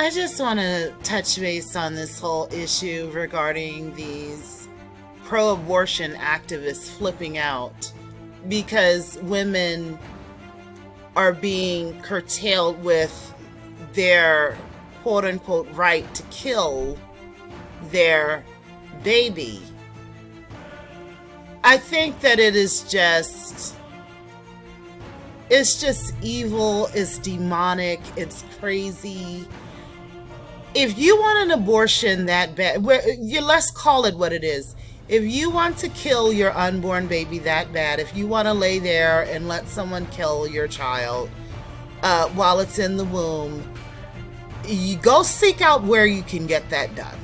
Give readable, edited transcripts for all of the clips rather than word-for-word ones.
I just want to touch base on this whole issue regarding these pro-abortion activists flipping out because women are being curtailed with their quote-unquote right to kill their baby. I think that it's just evil, it's demonic, it's crazy. If you want an abortion that bad, let's call it what it is. If you want to kill your unborn baby that bad, if you want to lay there and let someone kill your child while it's in the womb, you go seek out where you can get that done.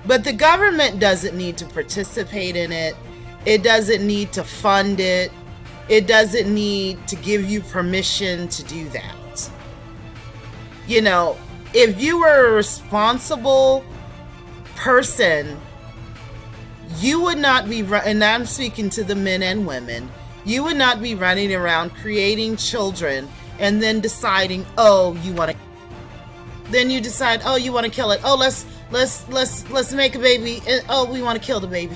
But the government doesn't need to participate in it. It doesn't need to fund it. It doesn't need to give you permission to do that. You know, if you were a responsible person, you would not be, and I'm speaking to the men and women, you would not be running around creating children and then deciding, oh, you want to, then you decide, oh, you want to kill it. Oh, let's make a baby. Oh, we want to kill the baby.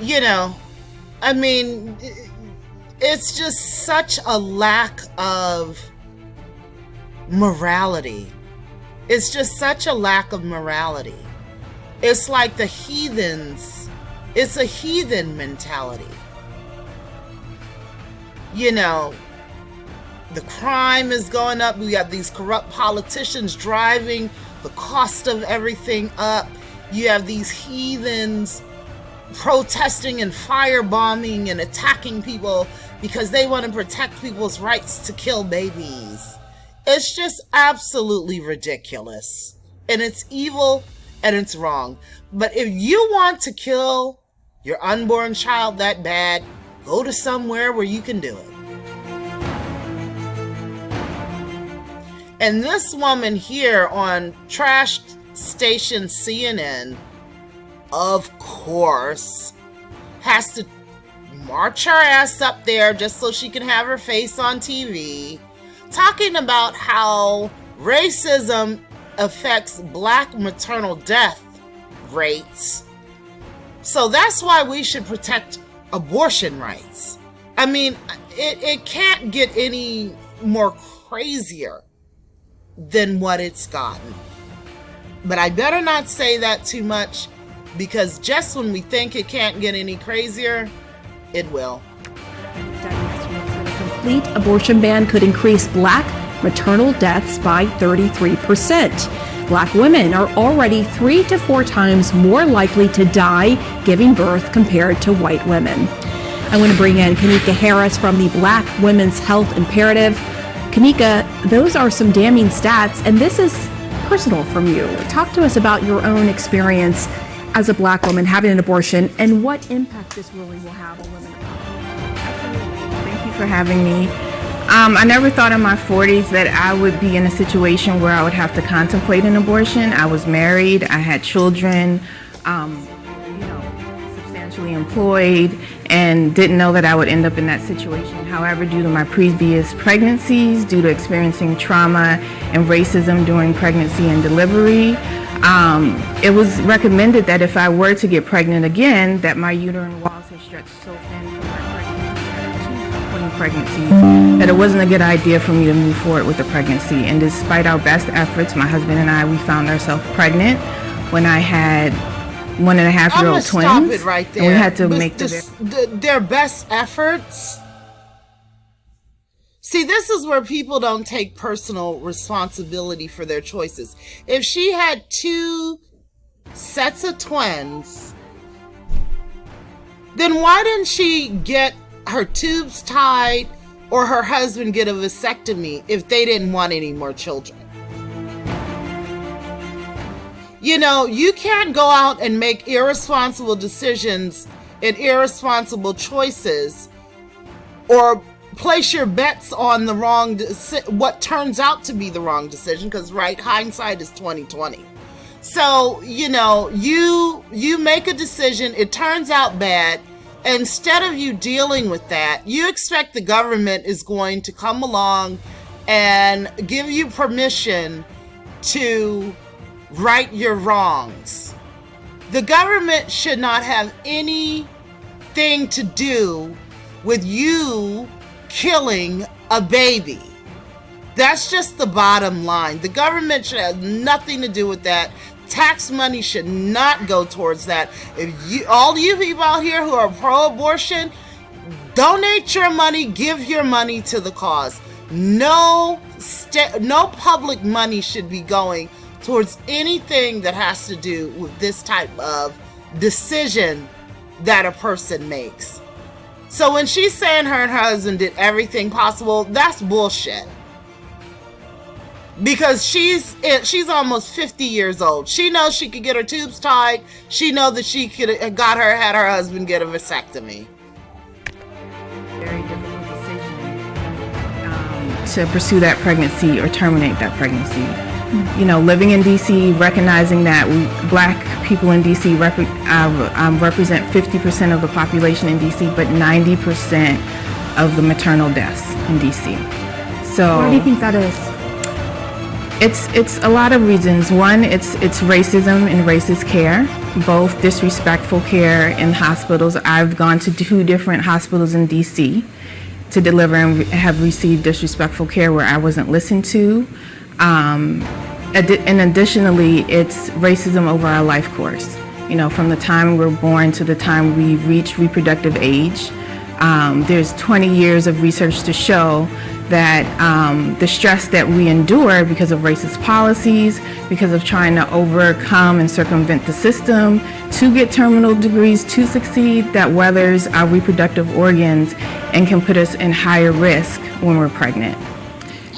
You know, I mean, it's just such a lack of morality. It's just such a lack of morality. It's like the heathens. It's a heathen mentality. You know, the crime is going up. We have these corrupt politicians driving the cost of everything up. You have these heathens protesting and firebombing and attacking people because they want to protect people's rights to kill babies. It's just absolutely ridiculous. And it's evil and it's wrong. But if you want to kill your unborn child that bad, go to somewhere where you can do it. And this woman here on trash station CNN, of course, has to march her ass up there just so she can have her face on TV, talking about how racism affects Black maternal death rates. So that's why we should protect abortion rights. I mean, it can't get any more crazier than what it's gotten. But I better not say that too much, because just when we think it can't get any crazier, it will. A complete abortion ban could increase Black maternal deaths by 33%. Black women are already 3 to 4 times more likely to die giving birth compared to white women. I want to bring in Kanika Harris from the Black Women's Health Imperative. Kanika, those are some damning stats, and this is personal from you. Talk to us about your own experience as a Black woman having an abortion and what impact this really will have on women. Absolutely. Thank you for having me. I never thought in my 40s that I would be in a situation where I would have to contemplate an abortion. I was married, I had children, substantially employed, and didn't know that I would end up in that situation. However, due to my previous pregnancies, due to experiencing trauma and racism during pregnancy and delivery, it was recommended that if I were to get pregnant again, that my uterine walls had stretched so thin from my pregnancies that it wasn't a good idea for me to move forward with the pregnancy. And despite our best efforts, my husband and I, we found ourselves pregnant when I had 1.5-year-old twins. Stop it right there. And we had to make their best efforts. See, this is where people don't take personal responsibility for their choices. If she had 2 sets of twins, then why didn't she get her tubes tied or her husband get a vasectomy if they didn't want any more children? You know, you can't go out and make irresponsible decisions and irresponsible choices, or place your bets on the wrong, what turns out to be the wrong decision, because right, hindsight is 20/20. So, you know, you make a decision, it turns out bad. Instead of you dealing with that, you expect the government is going to come along and give you permission to right your wrongs. The government should not have anything to do with you killing a baby. That's just the bottom line. The government should have nothing to do with that. Tax money should not go towards that. If you, all you people out here who are pro-abortion, donate your money, give your money to the cause. No public money should be going towards anything that has to do with this type of decision that a person makes. So when she's saying her and her husband did everything possible, that's bullshit. Because she's almost 50 years old. She knows she could get her tubes tied. She knows that she could had her husband get a vasectomy. Very difficult decision to pursue that pregnancy or terminate that pregnancy. You know, living in DC, recognizing that Black people in DC represent 50% of the population in DC, but 90% of the maternal deaths in DC. So why do you think that is? It's a lot of reasons. One, it's racism and racist care, both disrespectful care in hospitals. I've gone to 2 different hospitals in DC to deliver and have received disrespectful care where I wasn't listened to. And additionally, it's racism over our life course. You know, from the time we're born to the time we reach reproductive age. There's 20 years of research to show that the stress that we endure because of racist policies, because of trying to overcome and circumvent the system to get terminal degrees to succeed, that weathers our reproductive organs and can put us in higher risk when we're pregnant.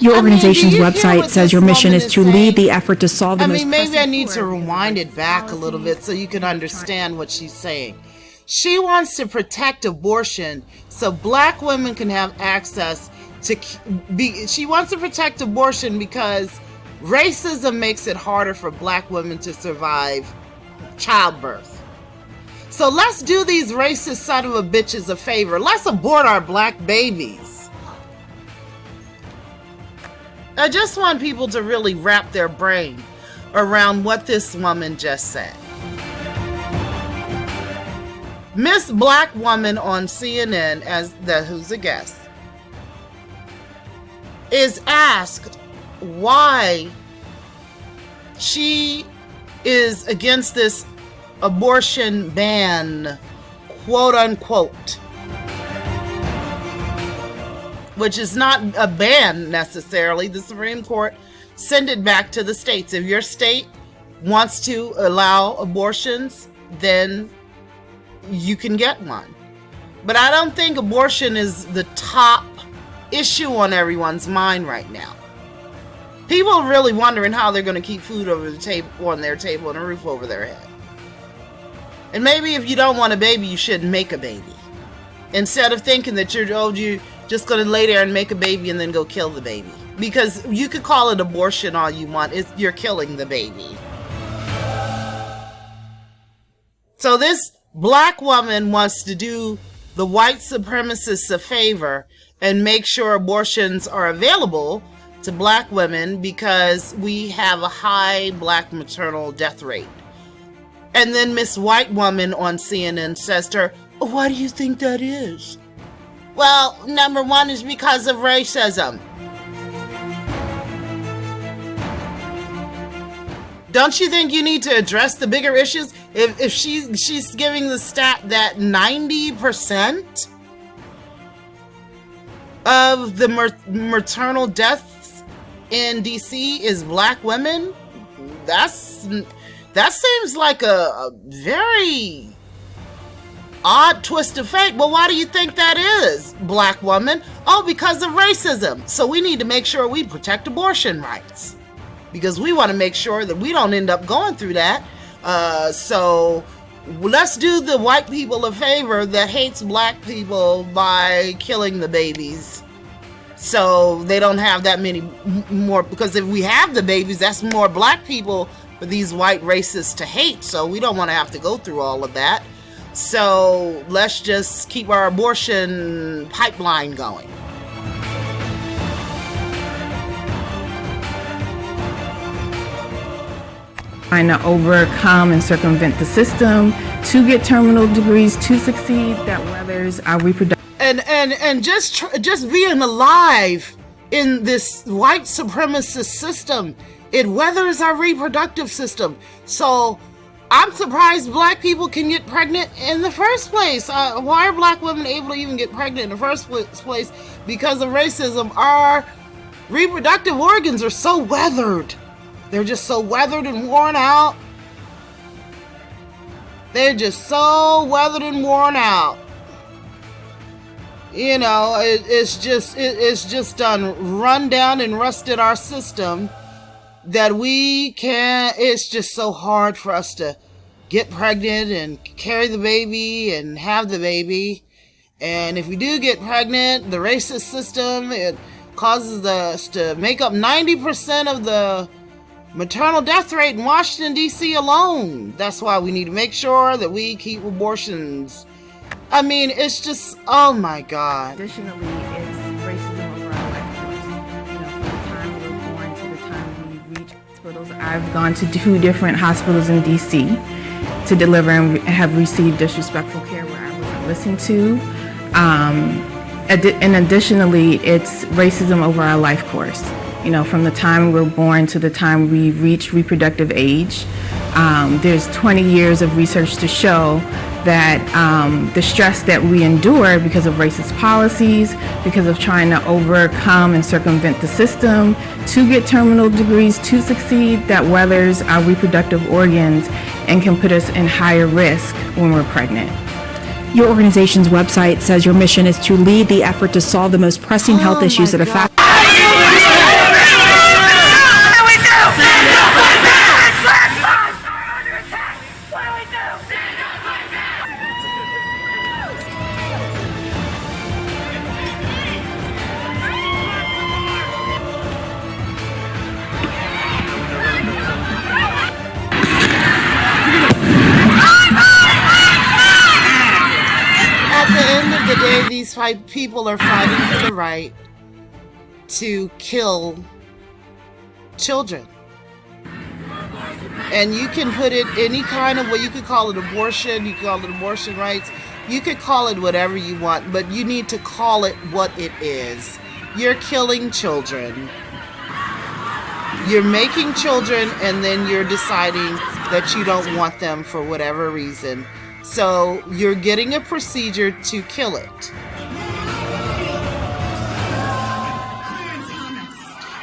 Your organization's website says your mission is to lead the effort to solve the most maybe I pressing need to rewind it back a little bit so you can understand what she's saying. She wants to protect abortion so Black women can have access to she wants to protect abortion because racism makes it harder for Black women to survive childbirth. So let's do these racist son of a bitches a favor. Let's abort our Black babies. I just want people to really wrap their brain around what this woman just said. Miss Black Woman on CNN, who's a guest, is asked why she is against this abortion ban, quote unquote, which is not a ban necessarily. The Supreme Court sent it back to the states. If your state wants to allow abortions, then you can get one. But I don't think abortion is the top issue on everyone's mind right now. People are really wondering how they're going to keep food over the table, on their table, and a roof over their head. And maybe if you don't want a baby, you shouldn't make a baby. Instead of thinking that you're just going to lay there and make a baby and then go kill the baby. Because you could call it abortion all you want. You're killing the baby. So this Black woman wants to do the white supremacists a favor and make sure abortions are available to Black women because we have a high Black maternal death rate. And then Miss White Woman on CNN says to her, why do you think that is? Well, number one is because of racism. Don't you think you need to address the bigger issues? If she's giving the stat that 90% of the maternal deaths in DC is Black women, that seems like a very odd twist of fate. Well, why do you think that is, Black woman? Oh, because of racism. So we need to make sure we protect abortion rights because we want to make sure that we don't end up going through that. So let's do the white people a favor that hates Black people by killing the babies. So they don't have that many more, because if we have the babies, that's more Black people for these white racists to hate. So we don't want to have to go through all of that. So let's just keep our abortion pipeline going. trying to overcome and circumvent the system to get terminal degrees to succeed, that weathers our reproductive and just being alive in this white supremacist system, it weathers our reproductive system. So I'm surprised black people can get pregnant in the first place. Why are black women able to even get pregnant in the first place? Because of racism. Our reproductive organs are so weathered. They're just so weathered and worn out. They're just so weathered and worn out. You know, it's just done run down and rusted our system that we can't. It's just so hard for us to get pregnant and carry the baby and have the baby. And if we do get pregnant, the racist system, it causes us to make up 90% of the maternal death rate in Washington, D.C. alone. That's why we need to make sure that we keep abortions. I mean, it's just, oh my God. Additionally, it's racism over our life course. You know, from the time we were born to the time we reach hospitals. I've gone to 2 different hospitals in D.C. to deliver and have received disrespectful care where I wasn't listened to. And additionally, it's racism over our life course. You know, from the time we're born to the time we reach reproductive age. There's 20 years of research to show that the stress that we endure because of racist policies, because of trying to overcome and circumvent the system to get terminal degrees to succeed, that weathers our reproductive organs and can put us in higher risk when we're pregnant. Your organization's website says your mission is to lead the effort to solve the most pressing health issues that affect. The day these people are fighting for the right to kill children. And you can put it any kind of way. You could call it abortion, you could call it abortion rights, you could call it whatever you want, but you need to call it what it is. You're killing children. You're making children, and then you're deciding that you don't want them for whatever reason. So you're getting a procedure to kill it.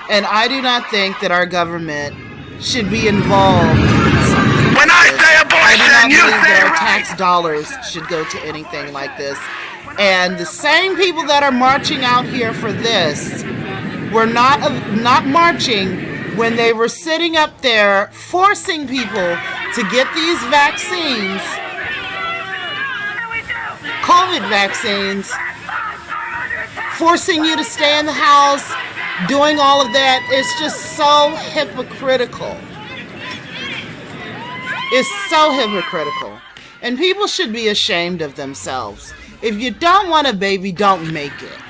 And I do not think that our government should be involved in something like this. I do not believe that our tax dollars should go to anything like this. And the same people that are marching out here for this were not marching when they were sitting up there forcing people to get these vaccines, COVID vaccines, forcing you to stay in the house, doing all of that. It's just so hypocritical. It's so hypocritical. And people should be ashamed of themselves. If you don't want a baby, don't make it.